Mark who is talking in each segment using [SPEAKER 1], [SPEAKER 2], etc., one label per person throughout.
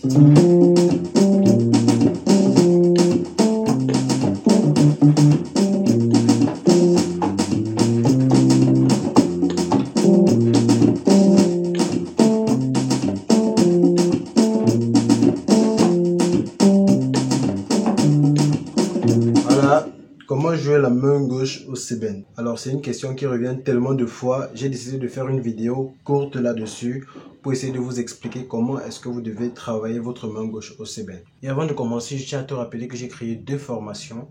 [SPEAKER 1] Voilà comment jouer la main gauche au sébène. Alors c'est une question qui revient tellement de fois, j'ai décidé de faire une vidéo courte là-dessus pour essayer de vous expliquer comment est-ce que vous devez travailler votre main gauche au sébène. Et avant de commencer, je tiens à te rappeler que j'ai créé deux formations,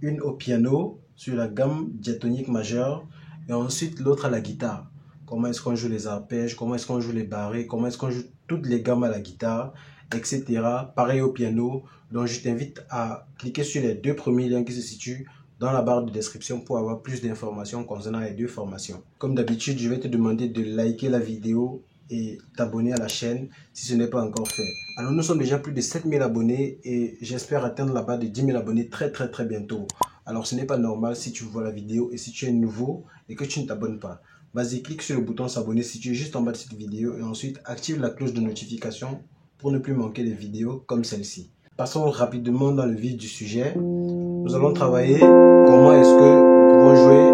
[SPEAKER 1] une au piano sur la gamme diatonique majeure et ensuite l'autre à la guitare. Comment est-ce qu'on joue les arpèges, comment est-ce qu'on joue les barrés, comment est-ce qu'on joue toutes les gammes à la guitare, etc. Pareil au piano. Donc je t'invite à cliquer sur les deux premiers liens qui se situent dans la barre de description pour avoir plus d'informations concernant les deux formations. Comme d'habitude, je vais te demander de liker la vidéo et t'abonner à la chaîne si ce n'est pas encore fait. Alors nous sommes déjà plus de 7000 abonnés et j'espère atteindre la barre de 10 000 abonnés très bientôt. Alors ce n'est pas normal si tu vois la vidéo et si tu es nouveau et que tu ne t'abonnes pas. Vas-y, clique sur le bouton s'abonner situé juste en bas de cette vidéo et ensuite active la cloche de notification pour ne plus manquer des vidéos comme celle-ci. Passons rapidement dans le vif du sujet. Nous allons travailler comment est-ce que nous pouvons jouer,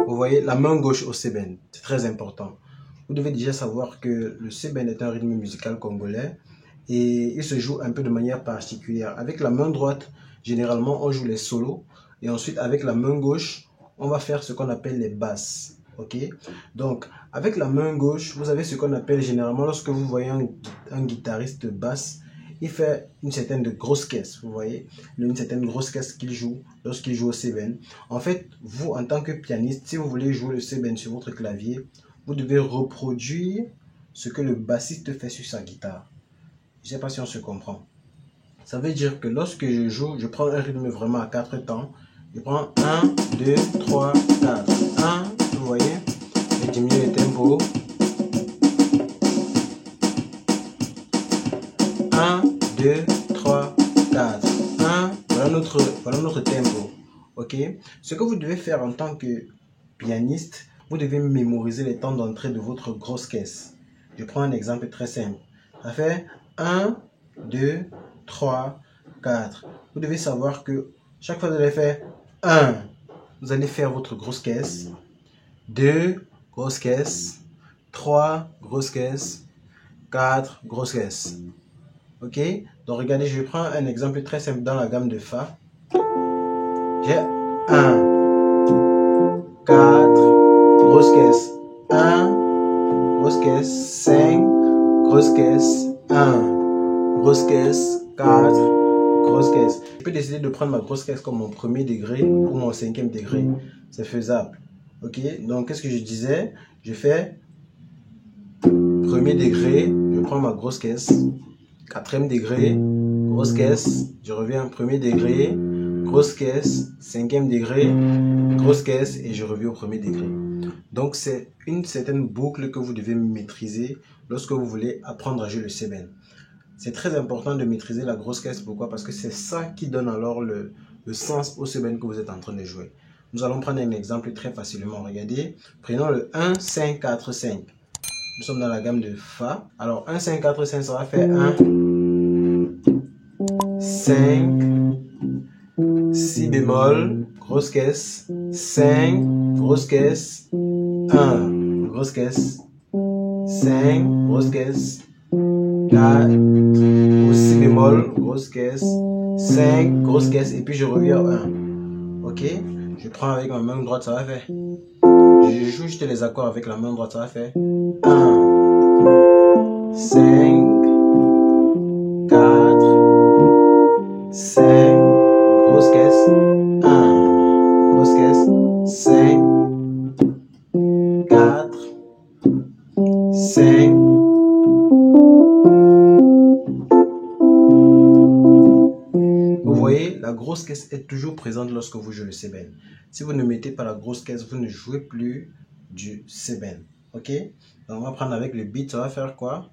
[SPEAKER 1] vous voyez, la main gauche au sébène. C'est très important. Vous devez déjà savoir que le sébène est un rythme musical congolais et il se joue un peu de manière particulière. Avec la main droite, généralement, on joue les solos et ensuite avec la main gauche, on va faire ce qu'on appelle les basses. Ok, donc avec la main gauche, vous avez ce qu'on appelle généralement, lorsque vous voyez un guitariste basse, il fait une certaine de grosse caisse, vous voyez, une certaine grosse caisse qu'il joue lorsqu'il joue au sébène. En fait, vous en tant que pianiste, si vous voulez jouer le sébène sur votre clavier, vous devez reproduire ce que le bassiste fait sur sa guitare. Je ne sais pas si on se comprend. Ça veut dire que lorsque je joue, je prends un rythme vraiment à 4 temps. Je prends 1, 2, 3, 4. 1, vous voyez, je diminue le tempo. 1, 2, 3, 4. 1, voilà notre tempo. Ok. Ce que vous devez faire en tant que pianiste, vous devez mémoriser les temps d'entrée de votre grosse caisse. Je prends un exemple très simple. Ça fait 1, 2, 3, 4. Vous devez savoir que chaque fois que vous allez faire 1, vous allez faire votre grosse caisse. 2, grosse caisse. 3, grosse caisse. 4, grosse caisse. Ok? Donc regardez, je prends un exemple très simple dans la gamme de Fa. J'ai 1, 4, grosse caisse. 1, grosse caisse. 5, grosse caisse. 1, grosse caisse. 4, grosse caisse. Je peux décider de prendre ma grosse caisse comme mon premier degré ou mon cinquième degré. C'est faisable. Ok? Donc qu'est-ce que je disais? Je fais premier degré, je prends ma grosse caisse. Quatrième degré, grosse caisse. Je reviens premier degré, grosse caisse. Cinquième degré, grosse caisse. Et je reviens au premier degré. Donc c'est une certaine boucle que vous devez maîtriser lorsque vous voulez apprendre à jouer le sébène. C'est très important de maîtriser la grosse caisse. Pourquoi? Parce que c'est ça qui donne alors le sens au sébène que vous êtes en train de jouer. Nous allons prendre un exemple très facilement. Regardez. Prenons le 1, 5, 4, 5. Nous sommes dans la gamme de Fa. Alors 1, 5, 4, 5, ça va faire 1, 5, si bémol, grosse caisse, 5, grosse caisse, 1, grosse caisse, 5, grosse caisse, 4, si bémol, grosse caisse, 5, grosse caisse, et puis je reviens à 1. Ok? Je prends avec ma main droite, ça va faire. Je joue juste les accords avec la main droite, ça va faire 1, 5, 4, 5, grosse caisse, 1, grosse caisse, 5, 4, 5. Vous voyez, la grosse caisse est toujours présente lorsque vous jouez le sébène. Si vous ne mettez pas la grosse caisse, vous ne jouez plus du sébène. Ok? Donc on va prendre avec le beat, ça va faire quoi?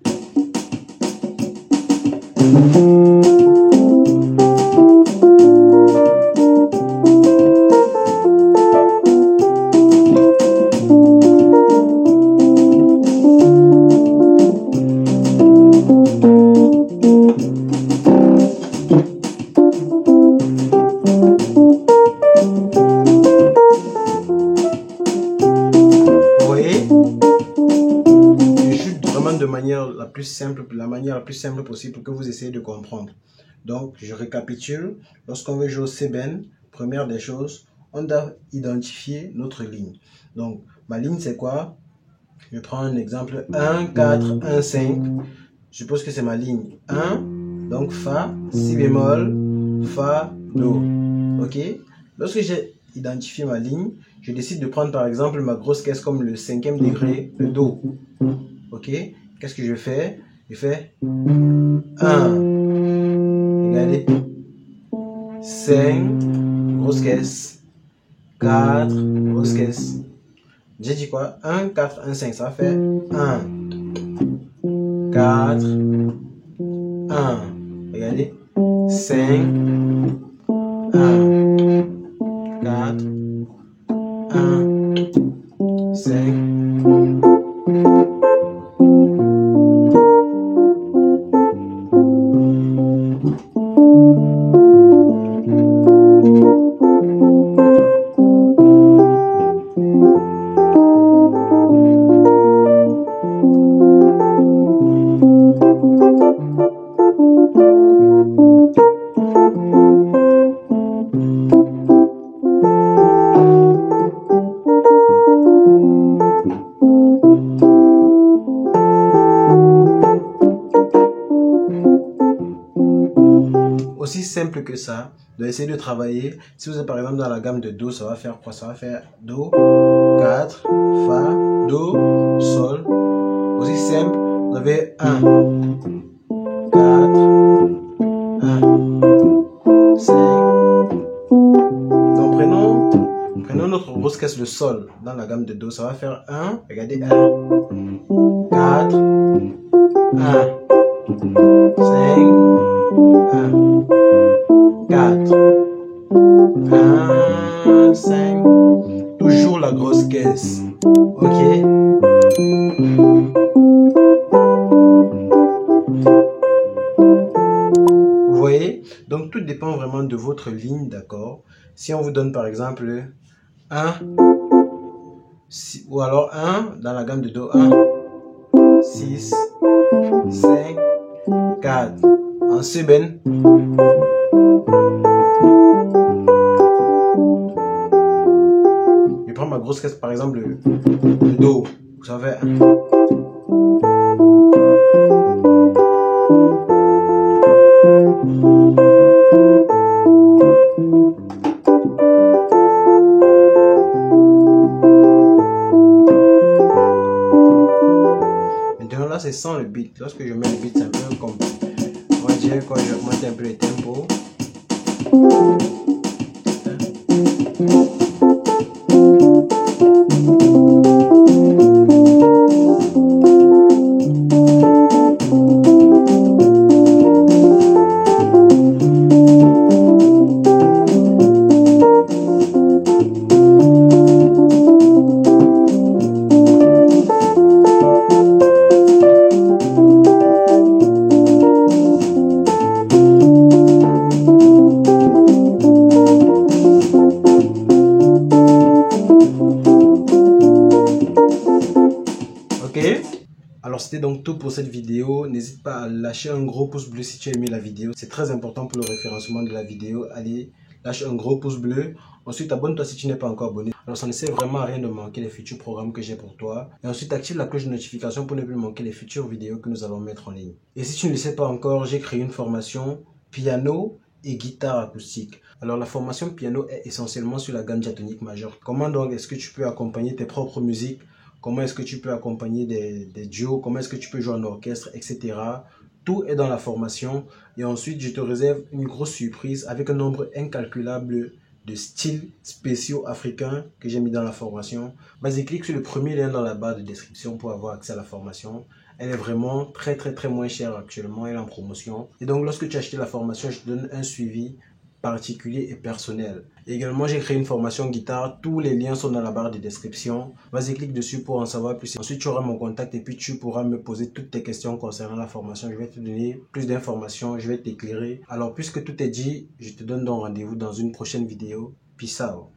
[SPEAKER 1] vraiment de manière la plus simple, possible pour que vous essayez de comprendre. Donc, je récapitule. Lorsqu'on veut jouer au Seben, première des choses, on doit identifier notre ligne. Donc, ma ligne, c'est quoi? Je prends un exemple. 1, 4, 1, 5. Je suppose que c'est ma ligne 1. Donc, Fa, Si bémol, Fa, Do. Ok? Lorsque j'ai identifié ma ligne, je décide de prendre par exemple ma grosse caisse comme le 5e degré, le Do. Ok? Qu'est-ce que je fais? Je fais 1. Regardez. 5, grosse caisse. 4, grosse caisse. J'ai dit quoi? 1, 4, 1, 5. Ça fait 1, 4, 1. Regardez. 5, 1, 4, 1, 5. Aussi simple que ça, de essayer de travailler. Si vous êtes par exemple dans la gamme de Do, ça va faire quoi? Ça va faire Do, 4, Fa, Do, Sol. Aussi simple, vous avez 1, 4, 1, 5. Donc prenons notre grosse caisse de Sol dans la gamme de Do, ça va faire 1, regardez 1, 4, 1, 5, 1, 4, 1, 5, toujours la grosse caisse, ok? Vous voyez? Donc tout dépend vraiment de votre ligne, d'accord? Si on vous donne par exemple 1, ou alors 1 dans la gamme de Do, 1, 6, 5, 4, en Seben. Je prends ma grosse caisse par exemple le Do, ça fait 1. Maintenant là c'est sans le beat. Lorsque je mets le beat, c'est un peu comme, on va dire, quand j'augmente un peu le tempo. Alors c'était donc tout pour cette vidéo. N'hésite pas à lâcher un gros pouce bleu si tu as aimé la vidéo. C'est très important pour le référencement de la vidéo. Allez, lâche un gros pouce bleu. Ensuite, abonne-toi si tu n'es pas encore abonné. Alors ça ne sert vraiment à rien de manquer les futurs programmes que j'ai pour toi. Et ensuite, active la cloche de notification pour ne plus manquer les futures vidéos que nous allons mettre en ligne. Et si tu ne le sais pas encore, j'ai créé une formation piano et guitare acoustique. Alors la formation piano est essentiellement sur la gamme diatonique majeure. Comment donc est-ce que tu peux accompagner tes propres musiques? Comment est-ce que tu peux accompagner des duos? Comment est-ce que tu peux jouer en orchestre, etc. Tout est dans la formation. Et ensuite, je te réserve une grosse surprise avec un nombre incalculable de styles spéciaux africains que j'ai mis dans la formation. Vas-y, clique sur le premier lien dans la barre de description pour avoir accès à la formation. Elle est vraiment très moins chère actuellement. Elle est en promotion. Et donc, lorsque tu as acheté la formation, je te donne un suivi particulier et personnel. Également, j'ai créé une formation guitare. Tous les liens sont dans la barre de description. Vas-y, clique dessus pour en savoir plus. Ensuite, tu auras mon contact et puis tu pourras me poser toutes tes questions concernant la formation. Je vais te donner plus d'informations. Je vais t'éclairer. Alors, puisque tout est dit, je te donne donc rendez-vous dans une prochaine vidéo. Peace out.